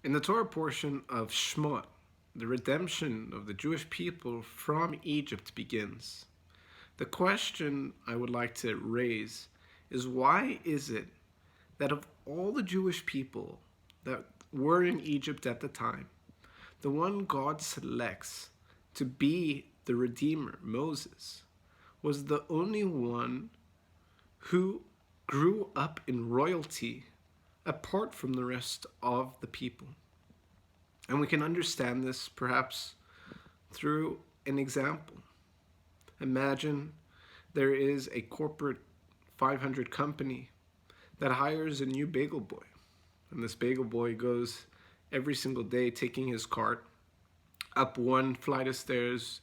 In the Torah portion of Shemot, the redemption of the Jewish people from Egypt begins. The question I would like to raise is, why is it that of all the Jewish people that were in Egypt at the time, the one God selects to be the Redeemer, Moses, was the only one who grew up in royalty apart from the rest of the people? And we can understand this perhaps through an example. Imagine there is a corporate 500 company that hires a new bagel boy. And this bagel boy goes every single day taking his cart up one flight of stairs,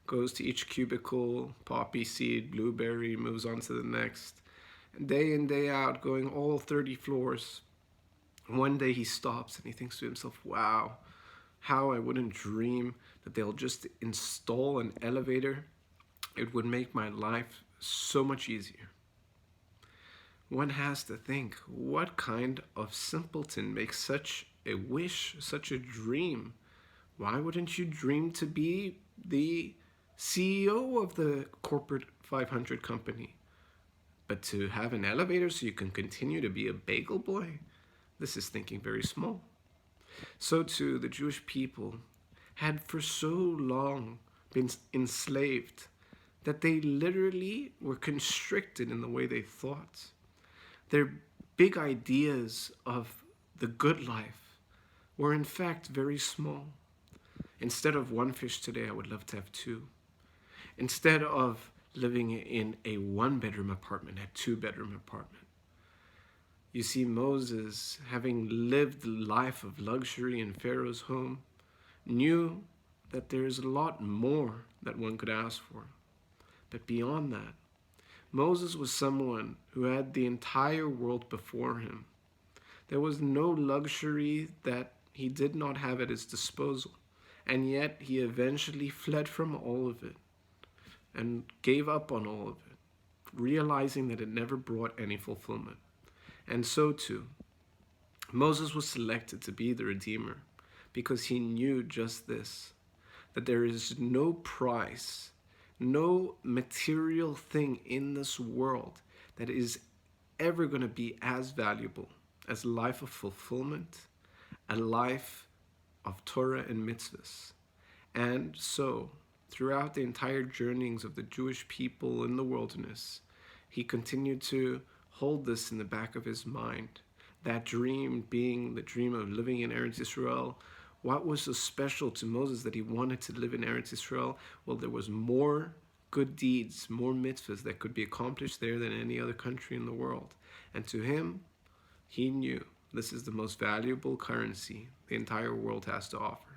goes to each cubicle, poppy seed, blueberry, moves on to the next. And day in, day out, going all 30 floors. One day he stops and he thinks to himself, wow, how I wouldn't dream that they'll just install an elevator. It would make my life so much easier. One has to think, what kind of simpleton makes such a wish, such a dream? Why wouldn't you dream to be the CEO of the corporate 500 company? But to have an elevator so you can continue to be a bagel boy? This is thinking very small. So too, the Jewish people had for so long been enslaved that they literally were constricted in the way they thought. Their big ideas of the good life were in fact very small. Instead of one fish today, I would love to have two. Instead of living in a one-bedroom apartment, a two-bedroom apartment. You see, Moses, having lived the life of luxury in Pharaoh's home, knew that there is a lot more that one could ask for. But beyond that, Moses was someone who had the entire world before him. There was no luxury that he did not have at his disposal, and yet he eventually fled from all of it and gave up on all of it, realizing that it never brought any fulfillment. And so too, Moses was selected to be the Redeemer because he knew just this, that there is no price, no material thing in this world that is ever going to be as valuable as a life of fulfillment, a life of Torah and mitzvahs. And so, throughout the entire journeyings of the Jewish people in the wilderness, he continued to hold this in the back of his mind. That dream being the dream of living in Eretz Israel. What was so special to Moses that he wanted to live in Eretz Israel? Well, there was more good deeds, more mitzvahs that could be accomplished there than any other country in the world. And to him, he knew this is the most valuable currency the entire world has to offer.